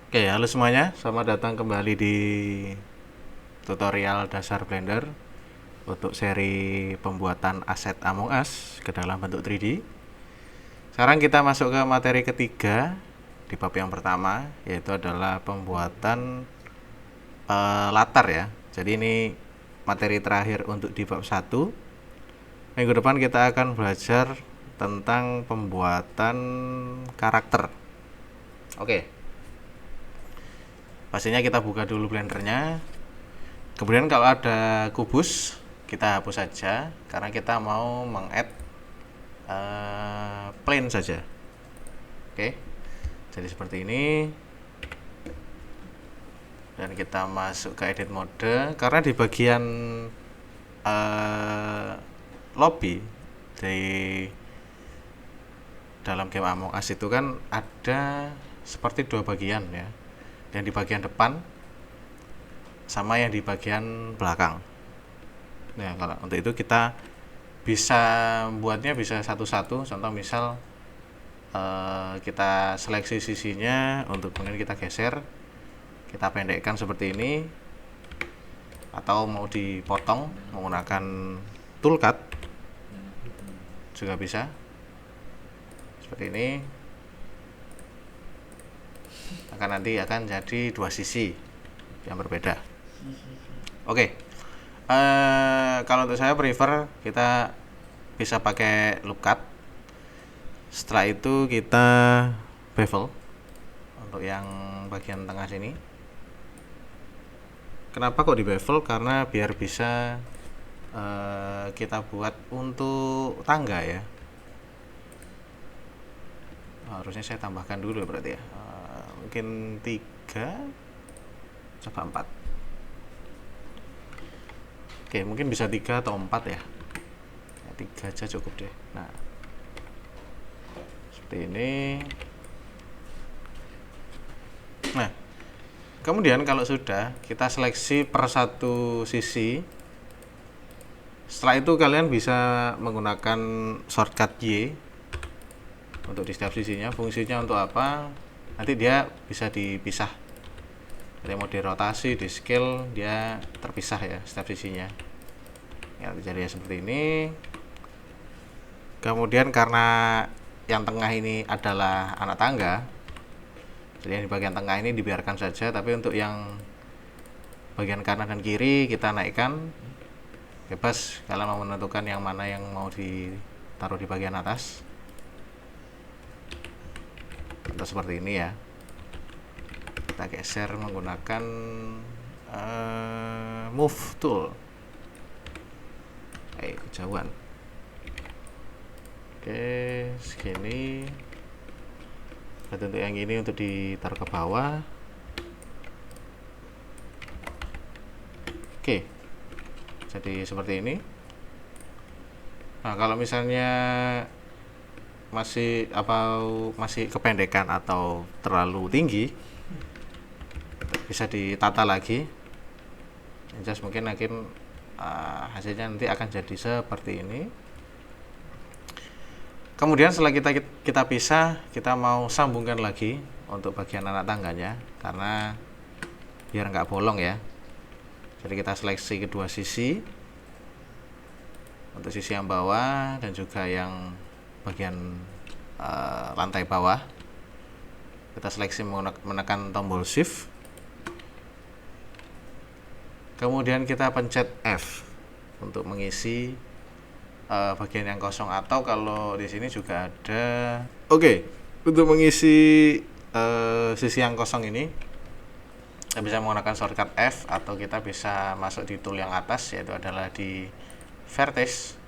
Oke, halo semuanya. Selamat datang kembali di tutorial dasar Blender untuk seri pembuatan aset Among Us ke dalam bentuk 3D. Sekarang kita masuk ke materi ketiga di bab yang pertama, yaitu adalah pembuatan latar ya. Jadi ini materi terakhir untuk di bab 1. Minggu depan kita akan belajar tentang pembuatan karakter. Oke. Pastinya kita buka dulu blendernya. Kemudian kalau ada kubus kita hapus saja karena kita mau meng-add plane saja. Oke. Jadi seperti ini. Dan kita masuk ke edit mode karena di bagian lobby di dalam game Among Us itu kan ada seperti dua bagian ya. Yang di bagian depan sama yang di bagian belakang. Nah, kalau untuk itu kita bisa buatnya bisa satu-satu. Contoh misal kita seleksi sisinya, untuk kemudian kita geser, kita pendekkan seperti ini, atau mau dipotong menggunakan toolcut juga bisa seperti ini. Nanti akan jadi dua sisi yang berbeda. Oke. Kalau untuk saya prefer kita bisa pakai loop cut. Setelah itu kita bevel untuk yang bagian tengah sini. Kenapa kok di bevel? Karena biar bisa kita buat untuk tangga ya. Harusnya saya tambahkan dulu berarti ya. Mungkin 3, coba 4. Oke, mungkin bisa 3 atau 4 ya. 3 aja cukup deh. Nah, seperti ini. Nah, kemudian kalau sudah kita seleksi per satu sisi, setelah itu kalian bisa menggunakan shortcut Y untuk di setiap sisinya. Fungsinya untuk apa? Nanti dia bisa dipisah. Jadi mau dirotasi, di scale, dia terpisah ya setiap sisinya. Ya, jadi seperti ini. Kemudian karena yang tengah ini adalah anak tangga, jadi yang di bagian tengah ini dibiarkan saja, tapi untuk yang bagian kanan dan kiri kita naikkan. Bebas kalian mau menentukan yang mana yang mau ditaruh di bagian atas. Contoh seperti ini ya. Kita geser menggunakan move tool. Kejauhan. Oke, segini. Untuk yang ini untuk ditaruh ke bawah. Oke. Jadi seperti ini. Nah, kalau misalnya masih kependekan atau terlalu tinggi, bisa ditata lagi. Just mungkin hasilnya nanti akan jadi seperti ini. Kemudian setelah kita pisah, kita mau sambungkan lagi untuk bagian anak tangganya karena biar nggak bolong ya. Jadi kita seleksi kedua sisi, untuk sisi yang bawah dan juga yang bagian lantai bawah. Kita seleksi menekan tombol shift. Kemudian kita pencet F untuk mengisi bagian yang kosong, atau kalau di sini juga ada. Oke, untuk mengisi sisi yang kosong ini kita bisa menggunakan shortcut F, atau kita bisa masuk di tool yang atas, yaitu adalah di vertex.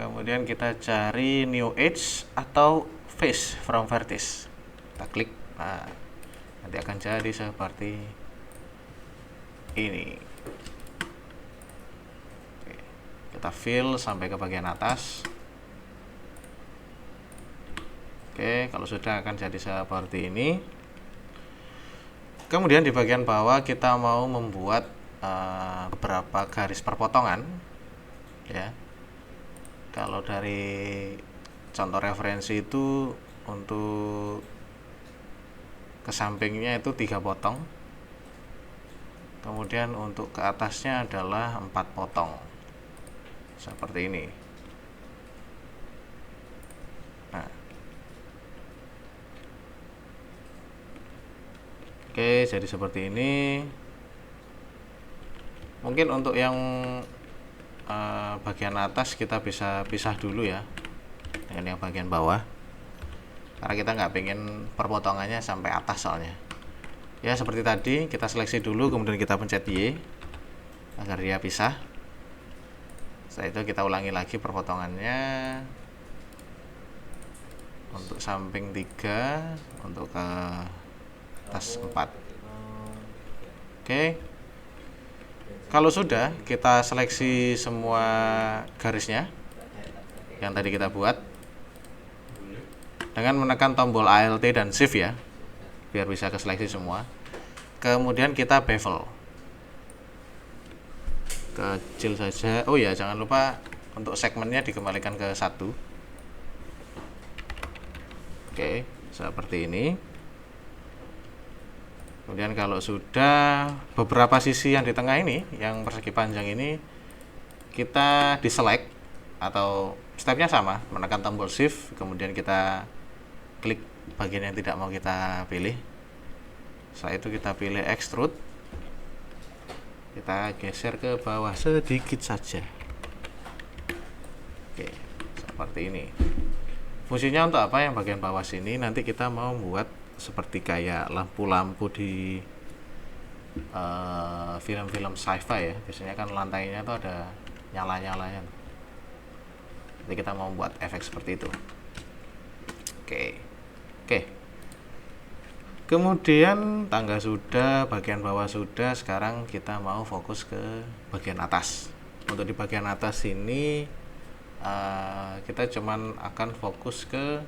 Kemudian kita cari new edge atau face from vertex. Kita klik. Nah, nanti akan jadi seperti ini. Oke, kita fill sampai ke bagian atas. Oke, kalau sudah akan jadi seperti ini. Kemudian di bagian bawah kita mau membuat beberapa garis perpotongan ya. Kalau dari contoh referensi itu untuk ke sampingnya itu 3 potong, kemudian untuk ke atasnya adalah 4 potong seperti ini. Nah, oke, jadi seperti ini. Mungkin untuk yang bagian atas kita bisa pisah dulu ya dengan yang bagian bawah, karena kita nggak pengen perpotongannya sampai atas soalnya. Ya seperti tadi, kita seleksi dulu, kemudian kita pencet Y agar dia pisah. Setelah itu kita ulangi lagi perpotongannya untuk samping 3, untuk ke atas 4. Oke. Kalau sudah, kita seleksi semua garisnya yang tadi kita buat dengan menekan tombol Alt dan Shift ya, biar bisa keseleksi semua. Kemudian kita bevel kecil saja. Oh ya, jangan lupa untuk segmennya dikembalikan ke 1. Oke, seperti ini. Kemudian kalau sudah, beberapa sisi yang di tengah ini, yang persegi panjang ini, kita deselect, atau stepnya sama, menekan tombol Shift, kemudian kita klik bagian yang tidak mau kita pilih. Setelah itu kita pilih extrude, kita geser ke bawah sedikit saja. Oke, seperti ini. Fungsinya untuk apa yang bagian bawah sini? Nanti kita mau buat seperti kayak lampu-lampu di film-film sci-fi ya. Biasanya kan lantainya tuh ada nyala-nyalanya. Jadi kita mau buat efek seperti itu. Oke. Kemudian tangga sudah, bagian bawah sudah. Sekarang kita mau fokus ke bagian atas. Untuk di bagian atas ini kita cuman akan fokus ke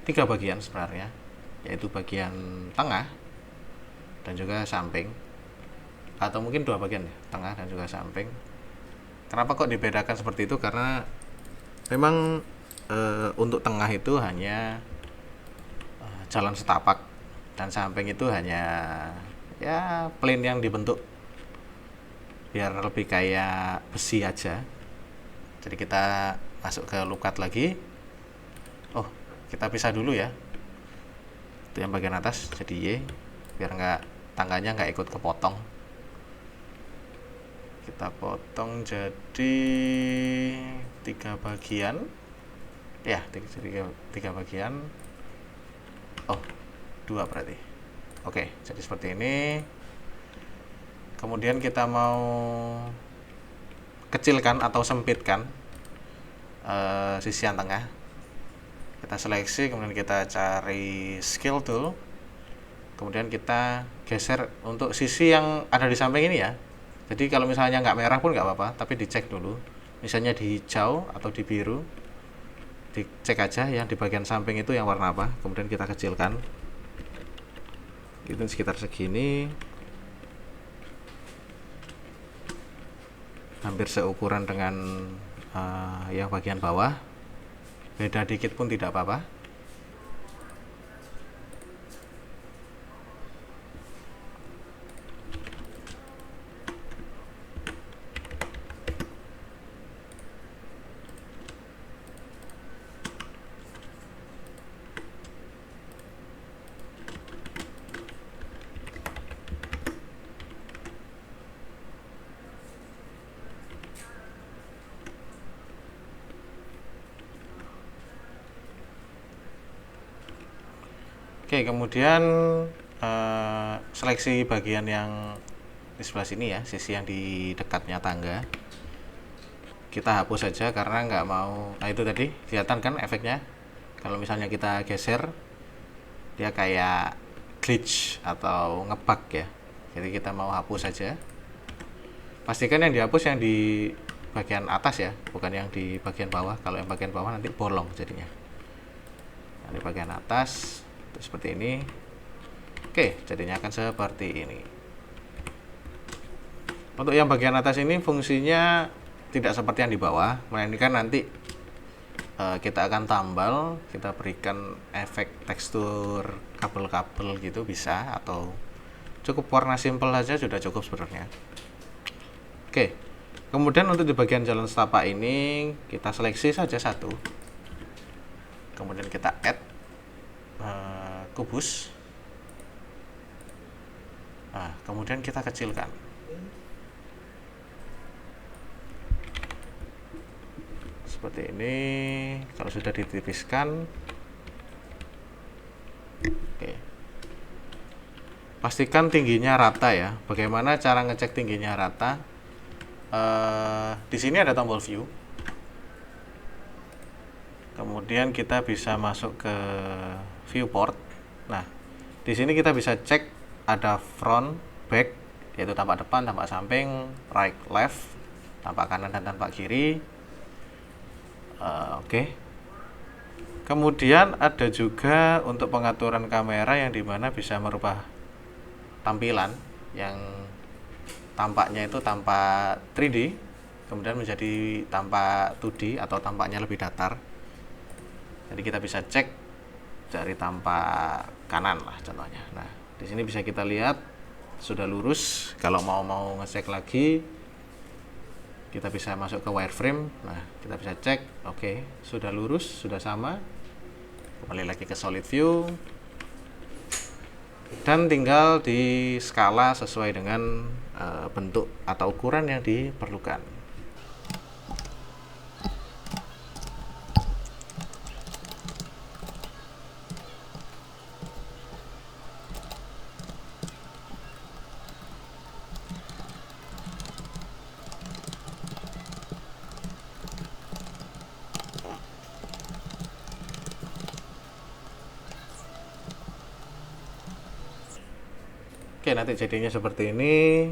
3 bagian sebenarnya, yaitu bagian tengah dan juga samping, atau mungkin 2 bagian ya, tengah dan juga samping. Kenapa kok dibedakan seperti itu? Karena memang untuk tengah itu hanya jalan setapak, dan samping itu hanya ya plane yang dibentuk biar lebih kayak besi aja. Jadi kita masuk ke lookup lagi. Oh, kita pisah dulu ya, itu yang bagian atas jadi Y, biar tangganya nggak ikut kepotong. Kita potong jadi 3 bagian ya, jadi 3 bagian. Oh, 2 berarti. Oke, jadi seperti ini. Kemudian kita mau kecilkan atau sempitkan sisi yang tengah. Kita seleksi, kemudian kita cari scale tool, kemudian kita geser untuk sisi yang ada di samping ini ya. Jadi kalau misalnya nggak merah pun nggak apa-apa, tapi dicek dulu. Misalnya di hijau atau di biru, dicek aja yang di bagian samping itu yang warna apa, kemudian kita kecilkan. Itu sekitar segini, hampir seukuran dengan yang bagian bawah. Beda dikit pun tidak apa-apa. Oke, kemudian seleksi bagian yang di sebelah sini ya, sisi yang di dekatnya tangga. Kita hapus saja karena nggak mau. Nah itu tadi kelihatan kan efeknya. Kalau misalnya kita geser, dia kayak glitch atau ngebug ya. Jadi kita mau hapus saja. Pastikan yang dihapus yang di bagian atas ya, bukan yang di bagian bawah. Kalau yang bagian bawah nanti bolong jadinya. Nah, di bagian atas seperti ini. Oke, jadinya akan seperti ini. Untuk yang bagian atas ini fungsinya tidak seperti yang di bawah, melainkan nanti kita akan tambal, kita berikan efek tekstur kabel-kabel gitu bisa, atau cukup warna simple aja sudah cukup sebenarnya. Oke, kemudian untuk di bagian jalan setapak ini kita seleksi saja satu, kemudian kita add kubus. Nah, kemudian kita kecilkan. Seperti ini. Kalau sudah ditipiskan, oke, pastikan tingginya rata ya. Bagaimana cara ngecek tingginya rata? Di sini ada tombol view, kemudian kita bisa masuk ke viewport. Nah, di sini kita bisa cek ada front, back, yaitu tampak depan, tampak samping, right, left, tampak kanan dan tampak kiri. Oke. Kemudian ada juga untuk pengaturan kamera yang dimana bisa merubah tampilan yang tampaknya itu tampak 3D kemudian menjadi tampak 2D atau tampaknya lebih datar. Jadi kita bisa cek dari tampak kanan lah contohnya. Nah, di sini bisa kita lihat sudah lurus. Kalau mau ngecek lagi, kita bisa masuk ke wireframe. Nah, kita bisa cek, oke, sudah lurus, sudah sama. Kembali lagi ke solid view. Dan tinggal di skala sesuai dengan bentuk atau ukuran yang diperlukan. Oke, nanti jadinya seperti ini.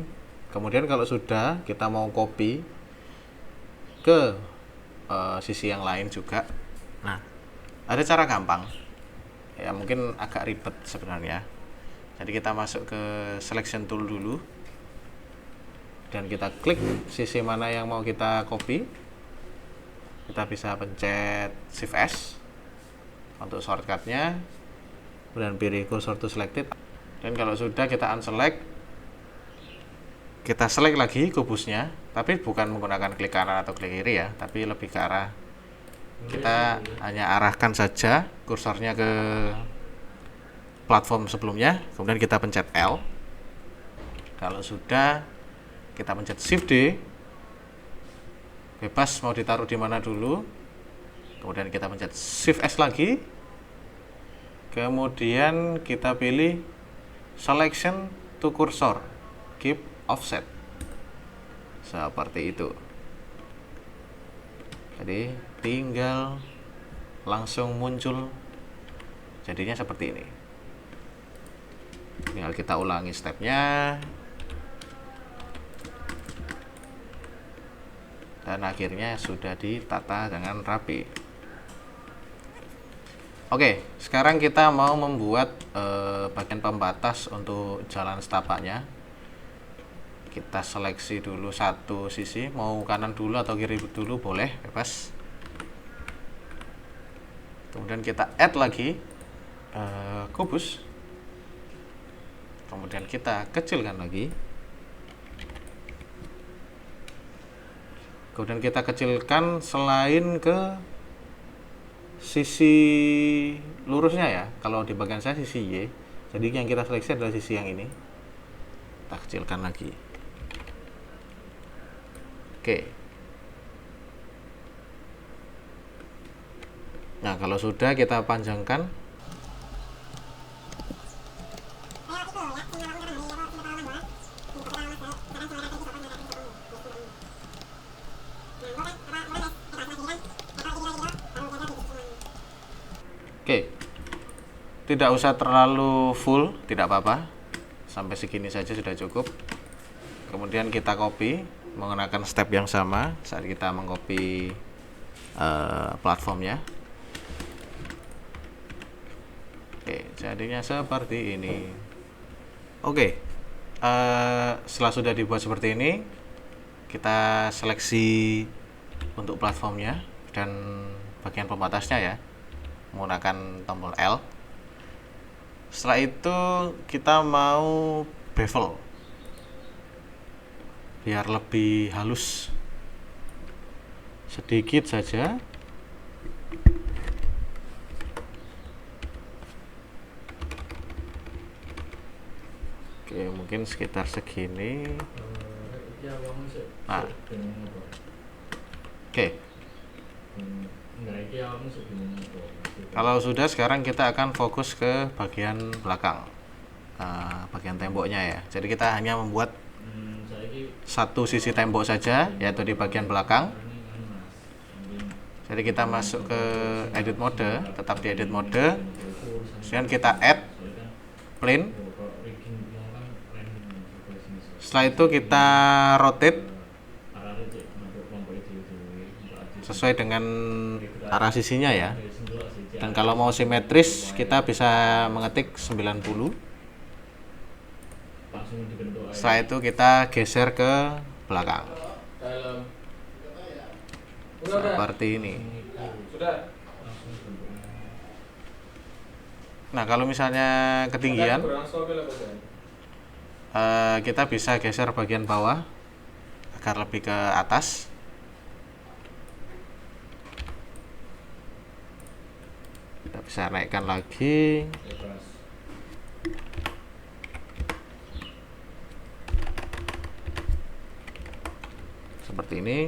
Kemudian kalau sudah, kita mau copy ke sisi yang lain juga. Nah, ada cara gampang. Ya, mungkin agak ribet sebenarnya. Jadi kita masuk ke selection tool dulu. Dan kita klik sisi mana yang mau kita copy. Kita bisa pencet Shift S untuk shortcutnya. Kemudian pilih cursor to selected. Dan kalau sudah, kita unselect, kita select lagi kubusnya, tapi bukan menggunakan klik kanan atau klik kiri ya, tapi lebih ke arah, kita hanya arahkan saja kursornya ke platform sebelumnya, kemudian kita pencet L. Kalau sudah, kita pencet Shift D, bebas mau ditaruh di mana dulu, kemudian kita pencet Shift S lagi, kemudian kita pilih selection to cursor, keep offset, seperti itu. Jadi tinggal langsung muncul jadinya seperti ini. Tinggal kita ulangi stepnya, dan akhirnya sudah ditata dengan rapi. Oke, sekarang kita mau membuat bagian pembatas untuk jalan setapaknya. Kita seleksi dulu satu sisi, mau kanan dulu atau kiri dulu boleh, bebas. Kemudian kita add lagi kubus. Kemudian kita kecilkan lagi. Kemudian kita kecilkan selain ke sisi lurusnya ya. Kalau di bagian saya sisi Y, jadi yang kita seleksi adalah sisi yang ini. Kita kecilkan lagi. Oke. Nah, kalau sudah, kita panjangkan. Oke, tidak usah terlalu full, tidak apa-apa, sampai segini saja sudah cukup. Kemudian kita copy menggunakan step yang sama saat kita mengcopy platformnya. Oke, jadinya seperti ini. Oke, setelah sudah dibuat seperti ini, kita seleksi untuk platformnya dan bagian pembatasnya ya, menggunakan tombol L. Setelah itu kita mau bevel biar lebih halus, sedikit saja. Oke, mungkin sekitar segini. Nah, oke. Kalau sudah, sekarang kita akan fokus ke bagian belakang, bagian temboknya ya. Jadi kita hanya membuat satu sisi tembok saja, yaitu di bagian belakang. Jadi kita masuk ke edit mode, tetap di edit mode, kemudian kita add plane. Setelah itu kita rotate sesuai dengan arah sisinya ya. Dan kalau mau simetris, kita bisa mengetik 90. Setelah itu kita geser ke belakang seperti ini. Nah, kalau misalnya ketinggian, kita bisa geser bagian bawah agar lebih ke atas. Kita bisa naikkan lagi. Seperti ini.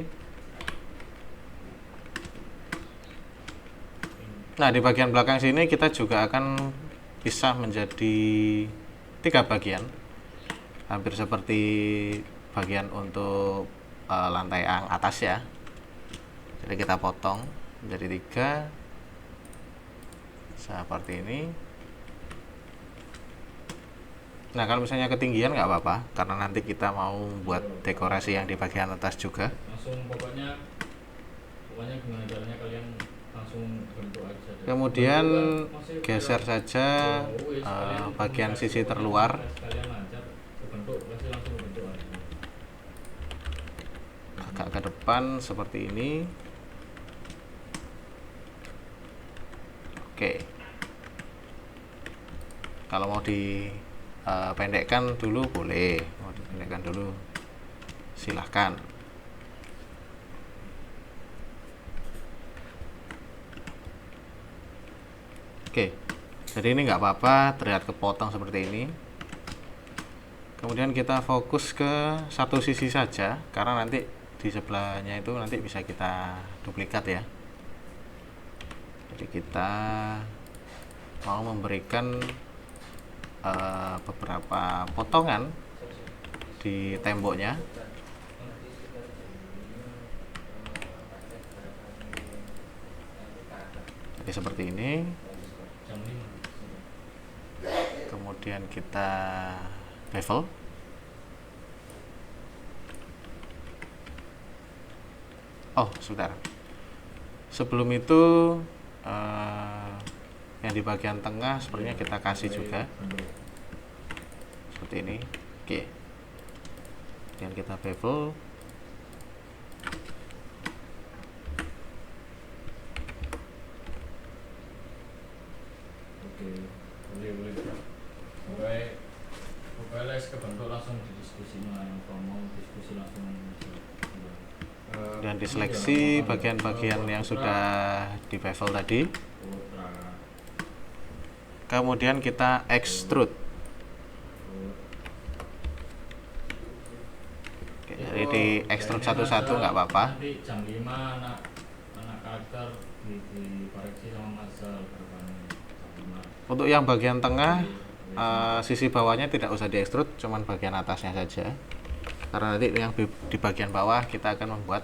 Nah, di bagian belakang sini kita juga akan pisah menjadi 3 bagian, hampir seperti bagian untuk lantai atas ya. Jadi kita potong menjadi 3 seperti ini. Nah, kalau misalnya ketinggian nggak apa-apa, karena nanti kita mau buat dekorasi yang di bagian atas juga. Pokoknya gimana caranya kalian langsung bentuk aja. Kemudian geser saja bagian sisi terluar. Agak ke depan seperti ini. Oke. Kalau mau dipendekkan dulu boleh, mau dipendekkan dulu silahkan. Oke, jadi ini nggak apa-apa terlihat kepotong seperti ini. Kemudian kita fokus ke satu sisi saja, karena nanti di sebelahnya itu nanti bisa kita duplikat ya. Jadi kita mau memberikan beberapa potongan di temboknya. Jadi seperti ini. Kemudian kita bevel. Oh, sebentar. Sebelum itu yang di bagian tengah sepertinya kita kasih juga seperti ini. Oke. Kemudian kita bevel. Pokoknya kebentuk langsung didiskusi ngomong diskusi langsung. Dan diseleksi bagian-bagian yang sudah di bevel tadi. Kemudian kita extrude. Oke, jadi di extrude satu-satu nggak apa-apa. Nanti jam 5 anak karakter dikoreksi sama Mas jam 5. Untuk yang bagian tengah, sisi bawahnya tidak usah diekstrud, cuman bagian atasnya saja. Karena nanti yang di bagian bawah kita akan membuat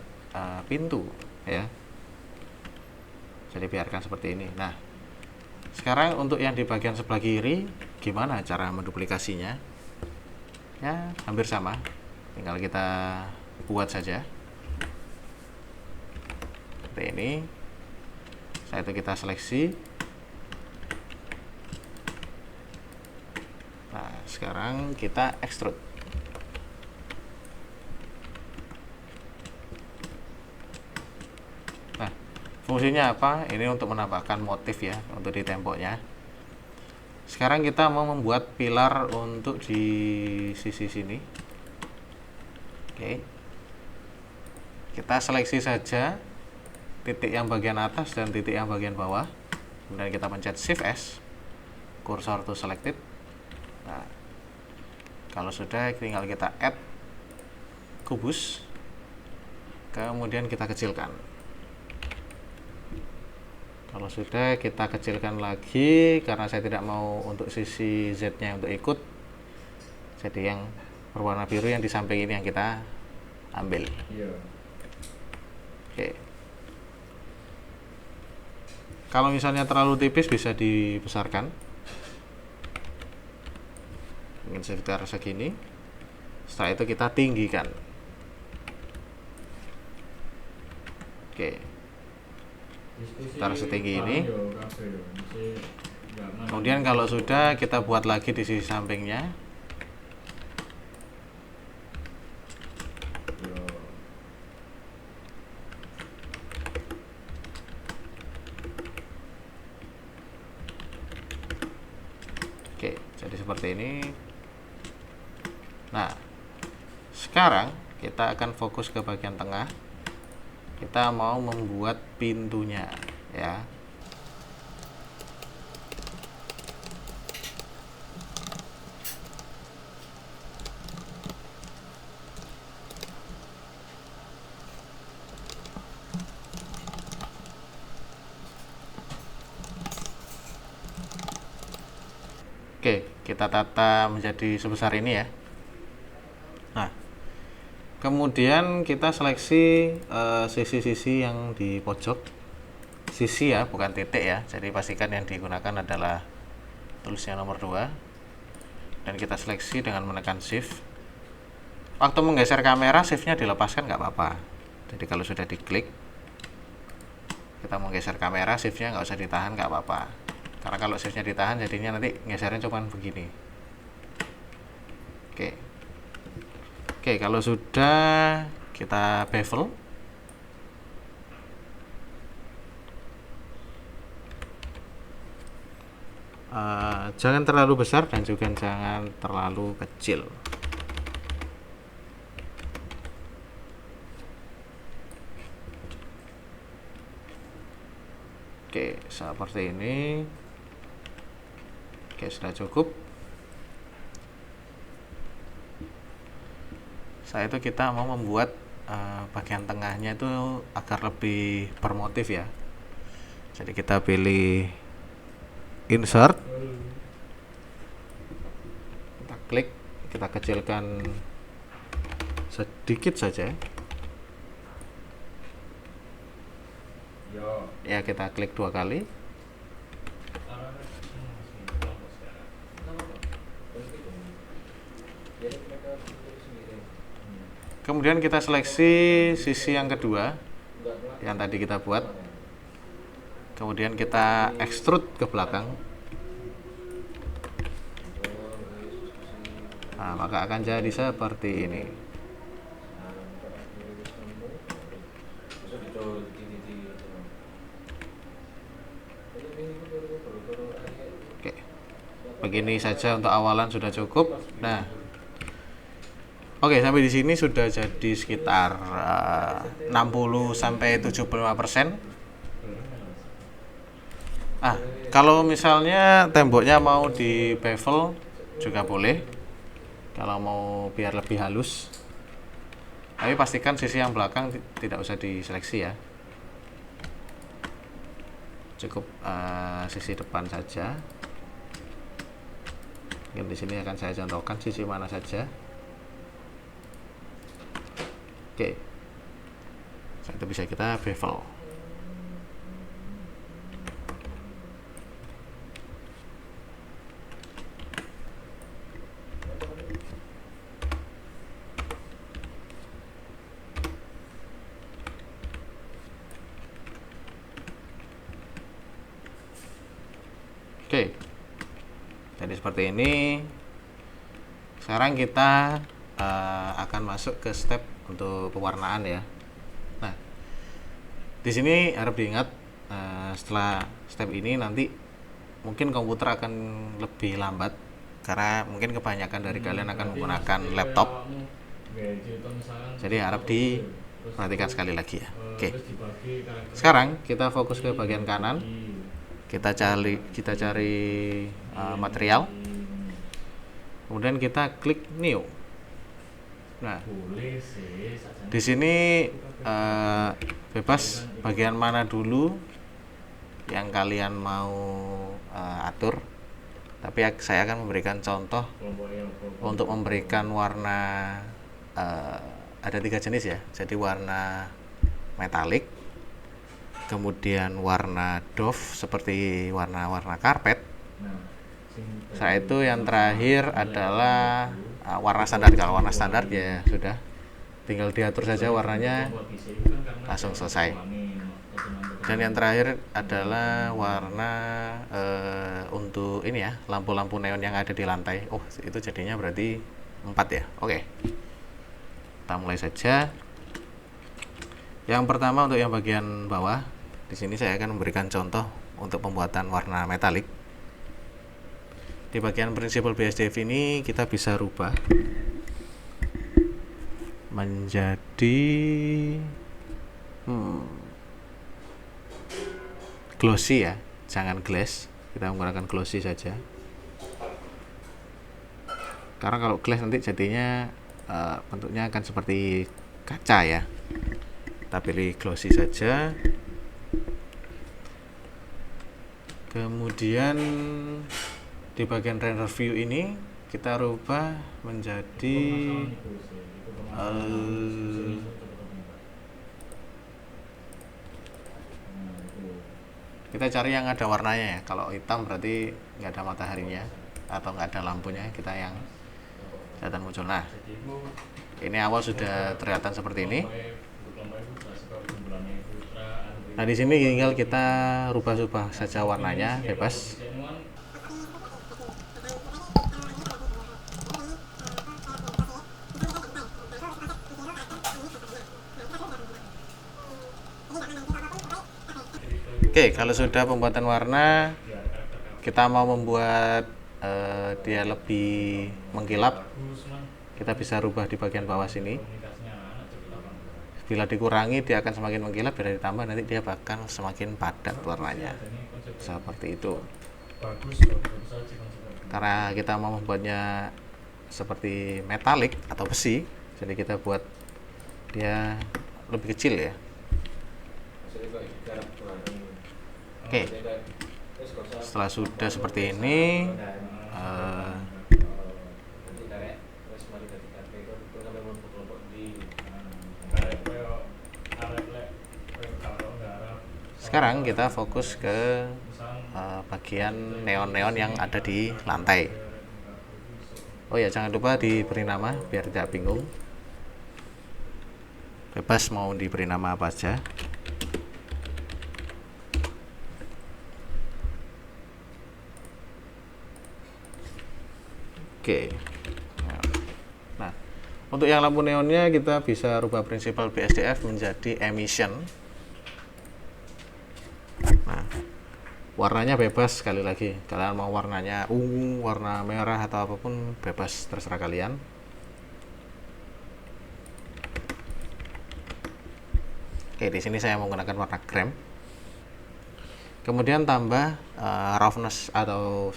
pintu ya. Jadi biarkan seperti ini. Nah, sekarang untuk yang di bagian sebelah kiri, gimana cara menduplikasinya? Ya, hampir sama. Tinggal kita buat saja. Seperti ini. Setelah itu kita seleksi. Nah, sekarang kita extrude. Nah, Fungsinya apa? Ini untuk menambahkan motif ya, untuk di temboknya. Sekarang kita mau membuat pilar untuk di sisi sini. Oke. Kita seleksi saja titik yang bagian atas dan titik yang bagian bawah. Kemudian kita pencet Shift S, cursor to selected. Nah, kalau sudah tinggal kita add kubus. Kemudian kita kecilkan. Kalau sudah kita kecilkan lagi, karena saya tidak mau untuk sisi Z-nya untuk ikut. Jadi yang berwarna biru yang di samping ini yang kita ambil. Iya. Oke. Kalau misalnya terlalu tipis bisa dibesarkan. Mungkin sekitar segini. Setelah itu kita tinggikan. Oke. Taruh setinggi ini. Kemudian kalau sudah kita buat lagi di sisi sampingnya. Oke, jadi seperti ini. Nah, sekarang kita akan fokus ke bagian tengah. Kita mau membuat pintunya ya. Oke, kita tata menjadi sebesar ini ya. Nah, kemudian kita seleksi sisi-sisi yang di pojok. Sisi ya, bukan titik ya. Jadi pastikan yang digunakan adalah tulisnya nomor 2. Dan kita seleksi dengan menekan Shift. Waktu menggeser kamera, Shift-nya dilepaskan nggak apa-apa. Jadi kalau sudah diklik, kita menggeser kamera, Shift-nya nggak usah ditahan, nggak apa-apa. Karena kalau Shift-nya ditahan, jadinya nanti gesernya cuma begini. Oke. Oke, kalau sudah kita bevel. Jangan terlalu besar dan juga jangan terlalu kecil. Oke, seperti ini. Oke, sudah cukup. Setelah itu kita mau membuat bagian tengahnya itu agar lebih bermotif ya. Jadi kita pilih insert, kita klik, kita kecilkan sedikit saja. Ya, kita klik 2 kali. Kemudian kita seleksi sisi yang kedua yang tadi kita buat. Kemudian kita extrude ke belakang. Nah, maka akan jadi seperti ini. Oke. Begini saja untuk awalan sudah cukup. Nah, oke, sampai di sini sudah jadi sekitar 60 sampai 75%. Kalau misalnya temboknya mau di bevel juga boleh. Kalau mau biar lebih halus. Tapi pastikan sisi yang belakang tidak usah diseleksi ya. Cukup sisi depan saja. Mungkin di sini akan saya contohkan sisi mana saja. Oke. Itu bisa kita bevel. Oke. Jadi seperti ini. Sekarang kita akan masuk ke step untuk pewarnaan ya. Nah, Di sini harap diingat, setelah step ini nanti mungkin komputer akan lebih lambat karena mungkin kebanyakan dari kalian akan menggunakan laptop. Jadi harap diperhatikan sekali lagi ya. Oke. Sekarang kita fokus ke bagian kanan. Kita cari material. Kemudian kita klik new. Nah, di sini bebas bagian mana dulu yang kalian mau atur. Tapi saya akan memberikan contoh untuk memberikan warna. Ada 3 jenis ya. Jadi warna metalik, kemudian warna doff seperti warna-warna karpet. Setelah itu yang terakhir adalah warna standar. Kalau warna standar ya sudah, tinggal diatur saja warnanya, langsung selesai. Dan yang terakhir adalah warna untuk ini ya, lampu-lampu neon yang ada di lantai. Oh, itu jadinya berarti 4 ya. Oke. Kita mulai saja. Yang pertama untuk yang bagian bawah, di sini saya akan memberikan contoh untuk pembuatan warna metalik. Di bagian prinsipal BSDF ini kita bisa rubah menjadi glossy ya, jangan glass. Kita menggunakan glossy saja. Karena kalau glass nanti jadinya bentuknya akan seperti kaca ya. Kita pilih glossy saja. Kemudian di bagian render view ini kita rubah menjadi kita cari yang ada warnanya ya. Kalau hitam berarti nggak ada mataharinya atau nggak ada lampunya, kita yang kelihatan muncul. Nah, ini awal sudah kelihatan seperti ini. Nah, di sini tinggal kita rubah-rubah saja warnanya, bebas. Oke, kalau sudah pembuatan warna, kita mau membuat dia lebih mengkilap, kita bisa rubah di bagian bawah sini. Bila dikurangi dia akan semakin mengkilap, bila ditambah nanti dia bahkan semakin padat warnanya. Seperti itu. Karena kita mau membuatnya seperti metalik atau besi, jadi kita buat dia lebih kecil ya. Oke. Setelah sudah seperti ini, sekarang kita fokus ke bagian neon-neon yang ada di lantai. Oh ya, jangan lupa diberi nama biar tidak bingung. Bebas mau diberi nama apa aja. Oke. Nah, untuk yang lampu neonnya kita bisa rubah prinsipal BSDF menjadi emission. Nah, warnanya bebas sekali lagi. Kalian mau warnanya ungu, warna merah atau apapun bebas, terserah kalian. Oke, di sini saya menggunakan warna krem. Kemudian tambah roughness atau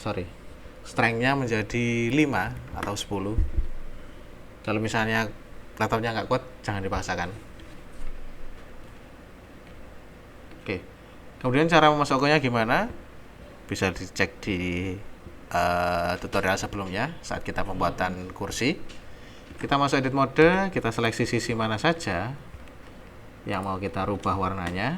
strength-nya menjadi 5 atau 10. Kalau misalnya laptopnya nggak kuat, jangan dipaksakan. Oke. Kemudian cara memasukkannya gimana? Bisa dicek di tutorial sebelumnya saat kita pembuatan kursi. Kita masuk edit mode, kita seleksi sisi mana saja yang mau kita rubah warnanya.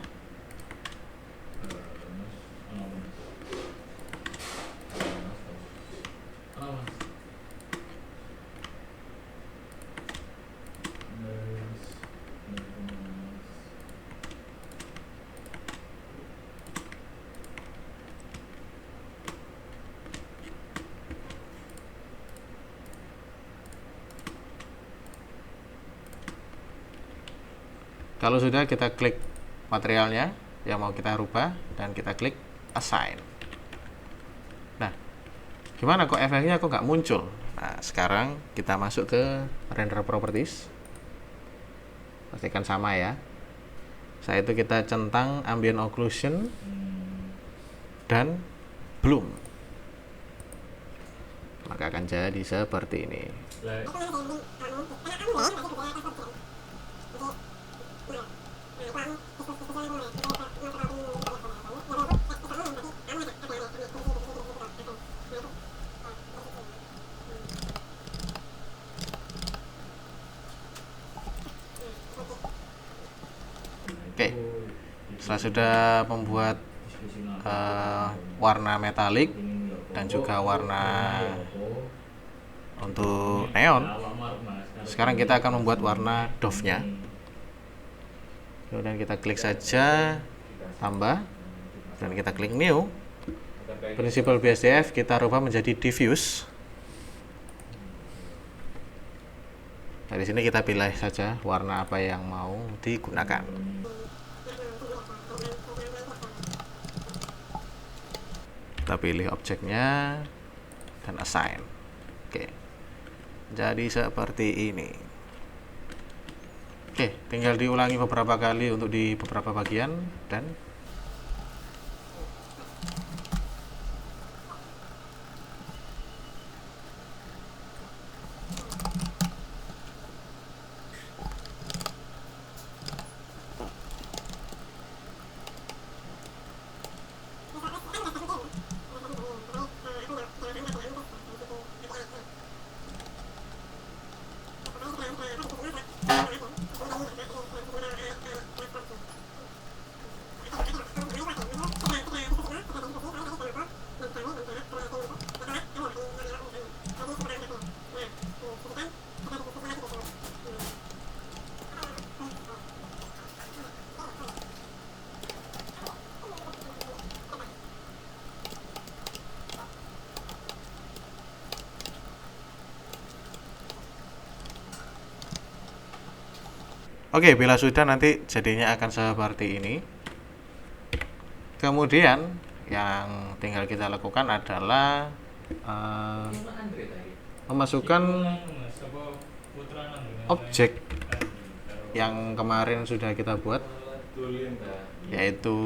Kalau sudah, kita klik materialnya yang mau kita rubah dan kita klik assign. Nah, gimana kok efeknya kok nggak muncul? Nah, sekarang kita masuk ke render properties. Pastikan sama ya. Saat itu kita centang ambient occlusion dan bloom. Maka akan jadi seperti ini. Oke, setelah sudah membuat warna metalik dan juga warna untuk neon, sekarang kita akan membuat warna dove-nya. Kemudian kita klik saja tambah dan kita klik new. Principal BSDF kita rubah menjadi diffuse. Dari sini kita pilih saja warna apa yang mau digunakan. Kita pilih objeknya dan assign. Oke, jadi seperti ini. Oke, tinggal diulangi beberapa kali untuk di beberapa bagian dan oke, bila sudah nanti jadinya akan seperti ini. Kemudian yang tinggal kita lakukan adalah memasukkan objek yang kemarin sudah kita buat, yaitu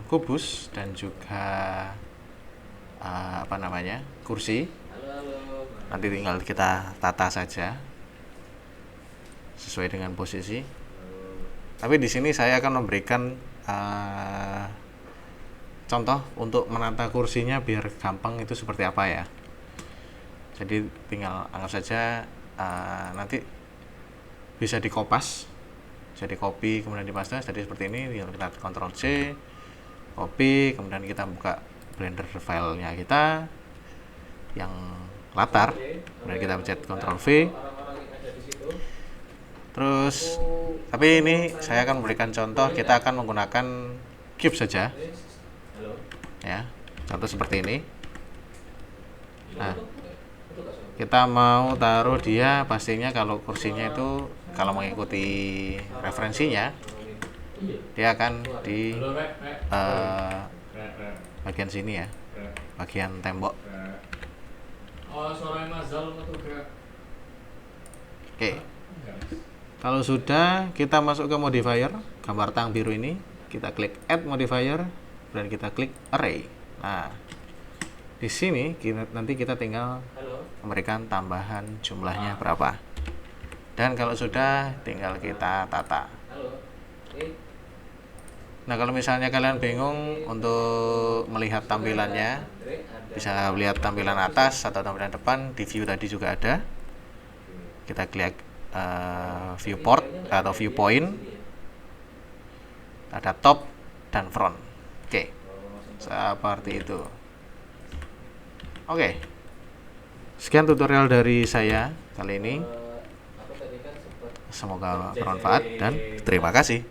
kubus dan juga kursi. Nanti tinggal kita tata saja sesuai dengan posisi. Tapi di sini saya akan memberikan contoh untuk menata kursinya biar gampang itu seperti apa ya. Jadi tinggal anggap saja nanti bisa dikopas, bisa di copy kemudian dipaste jadi seperti ini. Tinggal kita Ctrl C, copy, kemudian kita buka Blender filenya kita yang latar, kemudian kita pencet Ctrl V. Terus, tapi ini saya akan memberikan contoh, kita akan menggunakan cube saja, ya, contoh seperti ini. Nah, kita mau taruh dia, pastinya kalau kursinya itu, kalau mengikuti referensinya, dia akan di bagian sini ya, bagian tembok. Oke. Kalau sudah, kita masuk ke modifier, gambar tang biru ini, kita klik add modifier dan kita klik array. Nah, di sini nanti kita tinggal memberikan tambahan jumlahnya berapa. Dan kalau sudah, tinggal kita tata. Nah, kalau misalnya kalian bingung untuk melihat tampilannya, bisa lihat tampilan atas atau tampilan depan, di view tadi juga ada. Kita klik viewport atau viewpoint, ada top dan front. Oke, seperti itu. Oke, sekian tutorial dari saya kali ini. Semoga bermanfaat dan terima kasih.